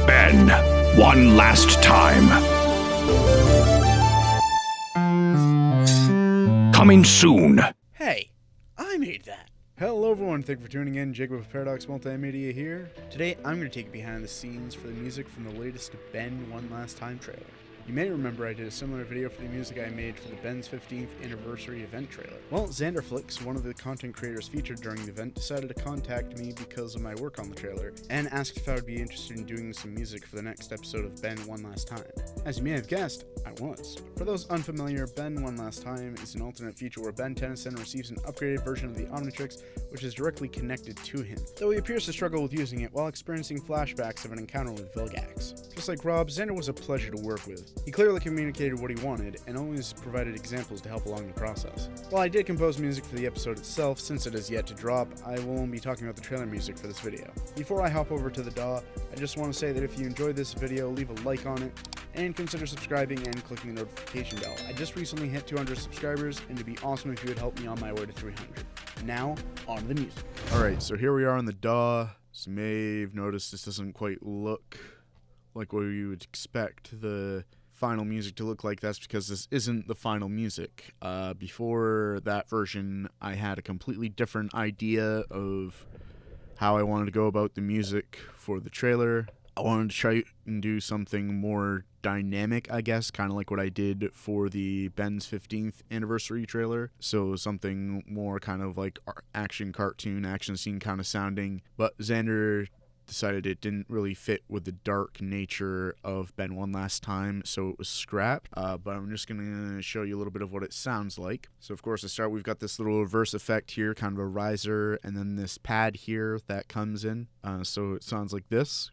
Ben, one last time. Coming soon. Hey, I made that. Hello everyone, thank you for tuning in. Jacob with Paradox Multimedia here. Today I'm going to take you behind the scenes for the music from the latest Ben One Last Time trailer. You may remember I did a similar video for the music I made for the Ben's 15th anniversary event trailer. Well, Xanderflix, one of the content creators featured during the event, decided to contact me because of my work on the trailer, and asked if I would be interested in doing some music for the next episode of Ben One Last Time. As you may have guessed, I was. For those unfamiliar, Ben One Last Time is an alternate future where Ben Tennyson receives an upgraded version of the Omnitrix, which is directly connected to him, though he appears to struggle with using it while experiencing flashbacks of an encounter with Vilgax. Just like Rob, Xander was a pleasure to work with. He clearly communicated what he wanted, and always provided examples to help along the process. While I did compose music for the episode itself, since it is yet to drop, I will only be talking about the trailer music for this video. Before I hop over to the DAW, I just want to say that if you enjoyed this video, leave a like on it, and consider subscribing and clicking the notification bell. I just recently hit 200 subscribers, and it'd be awesome if you would help me on my way to 300. Now, on to the music. Alright, so here we are on the DAW. So you may have noticed this doesn't quite look like what you would expect the final music to look like. That's because this isn't the final music. Before that version, I had a completely different idea of how I wanted to go about the music for the trailer. I wanted to try and do something more dynamic, I guess, kind of like what I did for the Ben's 15th anniversary trailer. So something more kind of like action cartoon, action scene kind of sounding. But Xander decided it didn't really fit with the dark nature of Ben One Last Time, so it was scrapped. But I'm just going to show you a little bit of what it sounds like. So of course to start, we've got this little reverse effect here, kind of a riser, and then this pad here that comes in. So it sounds like this.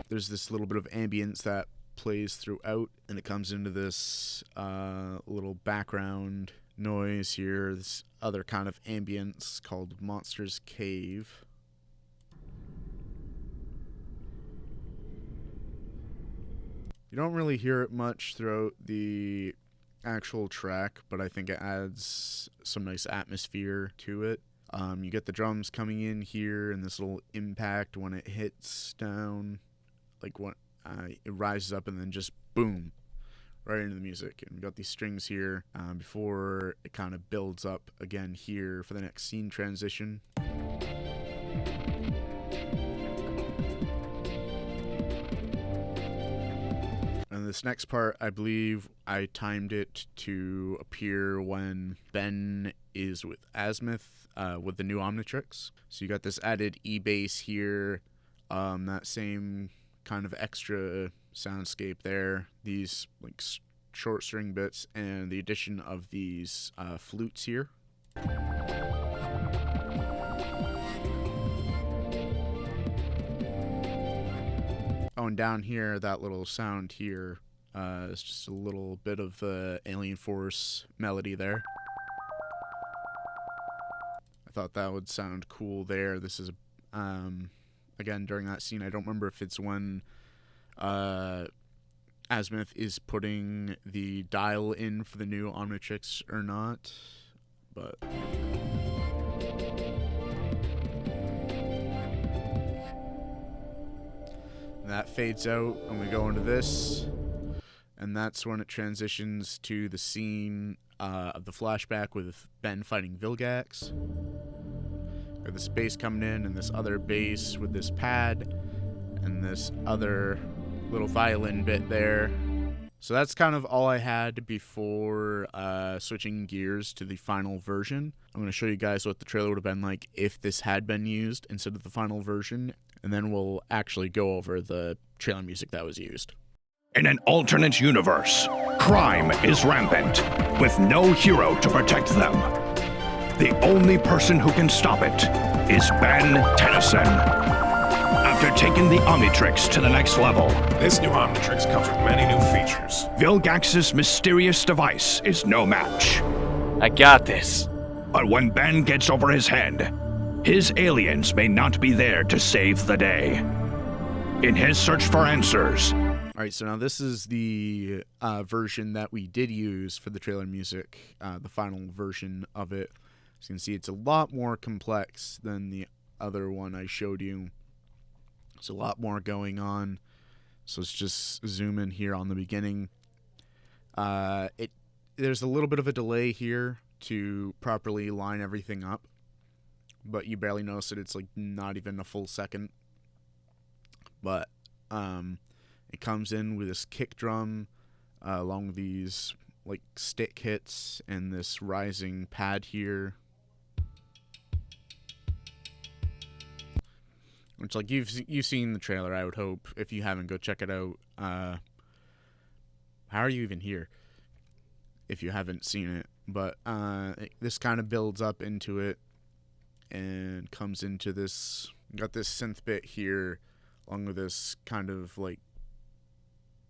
There's this little bit of ambience that plays throughout, and it comes into this little background noise here, this other kind of ambience called Monster's Cave. You don't really hear it much throughout the actual track, but I think it adds some nice atmosphere to it. You get the drums coming in here and this little impact when it hits down, like when it rises up and then just boom, right into the music. And we got these strings here before it kind of builds up again here for the next scene transition. And this next part, I believe I timed it to appear when Ben is with Azimuth with the new Omnitrix. So you got this added E-bass here, that same kind of extra soundscape there, these like short string bits, and the addition of these flutes here. Oh, and down here, that little sound here is just a little bit of the Alien Force melody there. I thought that would sound cool there. This is, again, during that scene, I don't remember if it's when Azimuth is putting the dial in for the new Omnitrix or not, but that fades out and we go into this, and that's when it transitions to the scene of the flashback with Ben fighting Vilgax. Got this bass coming in and this other bass with this pad and this other little violin bit there. So that's kind of all I had before switching gears to the final version. I'm going to show you guys what the trailer would have been like if this had been used instead of the final version, and then we'll actually go over the trailer music that was used. In an alternate universe, crime is rampant, with no hero to protect them. The only person who can stop it is Ben Tennyson. After taking the Omnitrix to the next level, This new Omnitrix comes with many new features. Vilgax's mysterious device is no match. I got this. But when Ben gets over his head, his aliens may not be there to save the day. In his search for answers... Alright, so now this is the version that we did use for the trailer music, the final version of it. As you can see, it's a lot more complex than the other one I showed you. There's a lot more going on. So let's just zoom in here on the beginning. There's a little bit of a delay here to properly line everything up, but you barely notice it. It's like not even a full second. But it comes in with this kick drum along with these like stick hits and this rising pad here, which like you've seen the trailer, I would hope. If you haven't, go check it out. How are you even here if you haven't seen it? But this kind of builds up into it and comes into this. Got this synth bit here along with this kind of like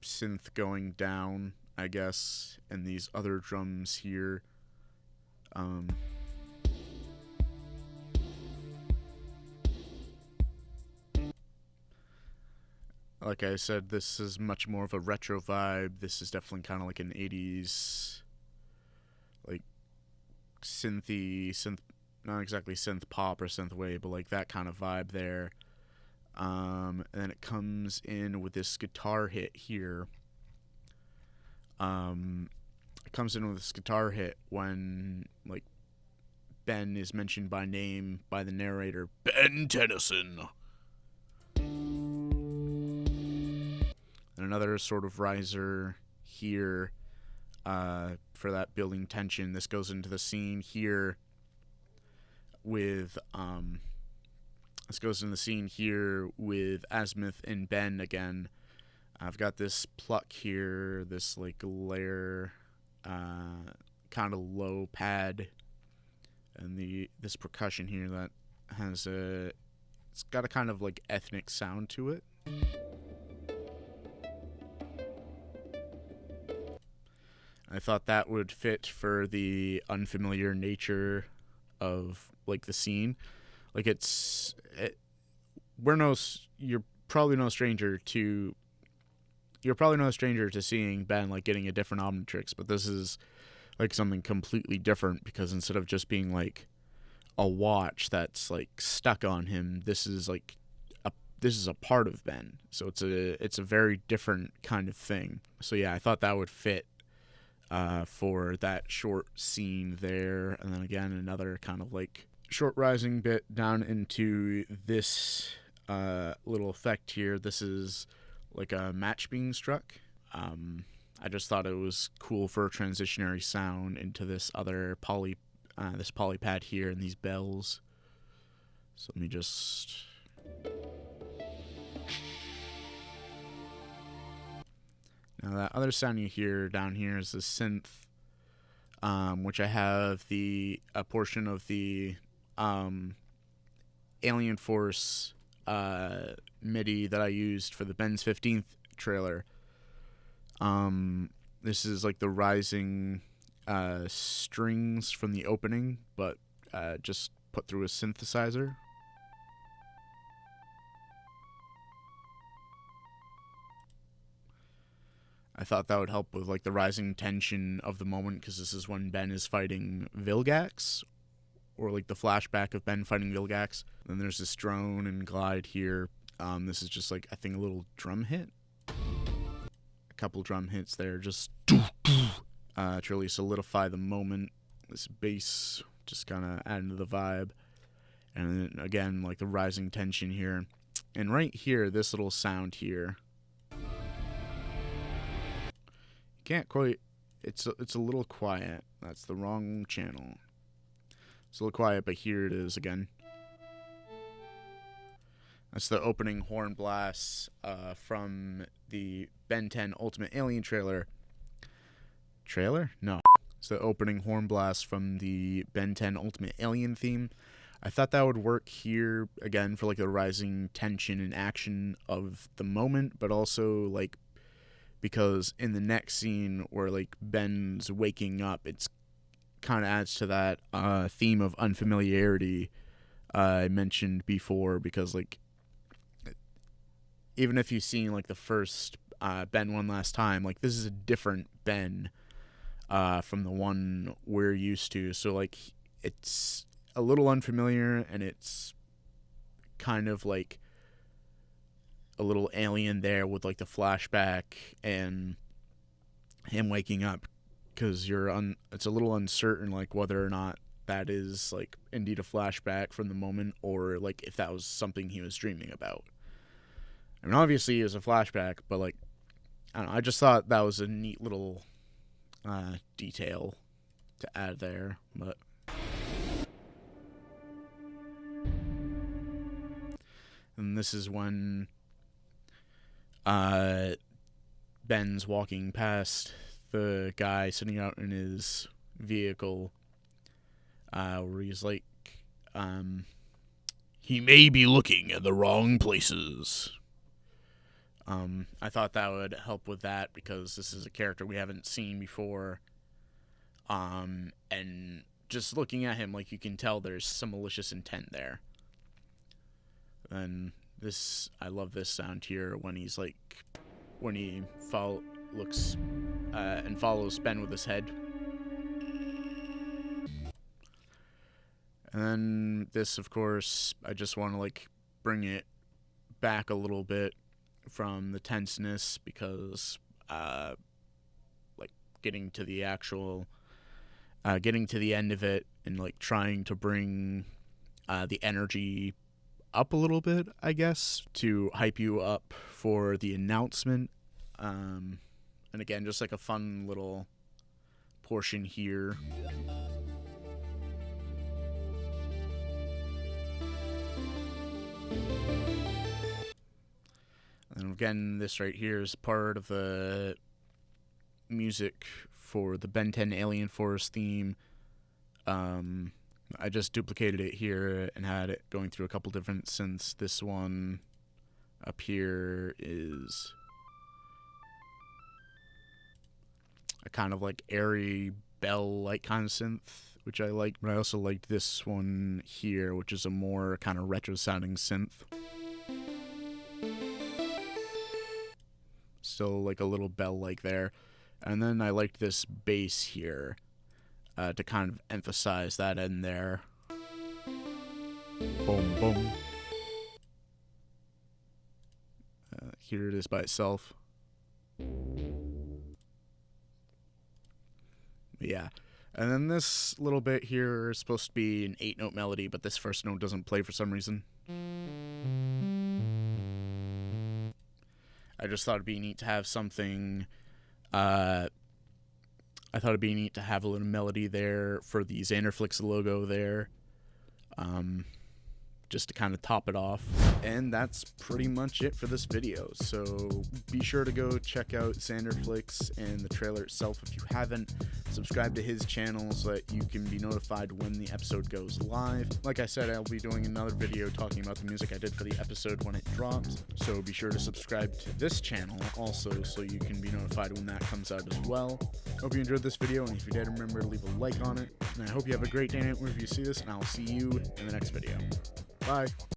synth going down, I guess, and these other drums here. Like I said, this is much more of a retro vibe. This is definitely kind of like an 80s, like synth, not exactly synth pop or synth wave, but like that kind of vibe there. And then it comes in with this guitar hit here. It comes in with this guitar hit when like Ben is mentioned by name by the narrator, Ben Tennyson. And another sort of riser here for that building tension. This goes into the scene here with Azimuth and Ben again. I've got this pluck here, this like layer, kind of low pad, and this percussion here that has it's got a kind of like ethnic sound to it. I thought that would fit for the unfamiliar nature of like the scene. Like you're probably no stranger to seeing Ben like getting a different Omnitrix, but this is like something completely different because instead of just being like a watch that's like stuck on him, this is a part of Ben. So it's a very different kind of thing. So yeah, I thought that would fit for that short scene there. And then again, another kind of like short rising bit down into this little effect here. This is like a match being struck. I just thought it was cool for a transitionary sound into this other poly pad here and these bells. So let me just... Now that other sound you hear down here is the synth, which I have a portion of the Alien Force MIDI that I used for the Ben's 15th trailer. This is like the rising strings from the opening, but just put through a synthesizer. I thought that would help with like the rising tension of the moment, because this is when Ben is fighting Vilgax, or like the flashback of Ben fighting Vilgax. Then there's this drone and glide here. This is just like, I think, a little drum hit. A couple drum hits there, just to really solidify the moment. This bass just kind of adding to the vibe. And then again, like the rising tension here. And right here, this little sound here. Can't quite, it's a little quiet. That's the wrong channel. It's a little quiet, but here it is again. That's the opening horn blasts from the Ben 10 Ultimate Alien trailer. Trailer? No. It's the opening horn blast from the Ben 10 Ultimate Alien theme. I thought that would work here, again, for like the rising tension and action of the moment, but also like because in the next scene where like Ben's waking up, it's kind of adds to that theme of unfamiliarity I mentioned before, because like even if you've seen like the first Ben one last time, like this is a different Ben from the one we're used to. So like it's a little unfamiliar, and it's kind of like a little alien there with like the flashback and him waking up, because it's a little uncertain like whether or not that is like indeed a flashback from the moment, or like if that was something he was dreaming about. I mean, obviously it was a flashback, but like, I don't know, I just thought that was a neat little detail to add there. But and this is when Ben's walking past the guy sitting out in his vehicle, where he's like, he may be looking at the wrong places. I thought that would help with that, because this is a character we haven't seen before. And just looking at him, like, you can tell there's some malicious intent there. And I love this sound here when he's like, when he looks and follows Ben with his head. And then this, of course, I just want to like bring it back a little bit from the tenseness, because like getting to the end of it and like trying to bring the energy up a little bit, I guess, to hype you up for the announcement. And again, just like a fun little portion here. And again, this right here is part of the music for the Ben 10 Alien Force theme. I just duplicated it here and had it going through a couple different synths. This one up here is a kind of like airy bell-like kind of synth, which I liked. But I also liked this one here, which is a more kind of retro-sounding synth. Still like a little bell-like there. And then I liked this bass here, to kind of emphasize that in there. Boom, boom. Here it is by itself. Yeah. And then this little bit here is supposed to be an 8-note melody, but this first note doesn't play for some reason. I just thought it'd be neat to have something, I thought it'd be neat to have a little melody there for the Xanderflix logo there, just to kind of top it off. And that's pretty much it for this video. So be sure to go check out Xanderflix and the trailer itself if you haven't. Subscribe to his channel so that you can be notified when the episode goes live. Like I said, I'll be doing another video talking about the music I did for the episode when it drops. So be sure to subscribe to this channel also so you can be notified when that comes out as well. Hope you enjoyed this video, and if you did, remember to leave a like on it. And I hope you have a great day wherever you see this, and I'll see you in the next video. Bye.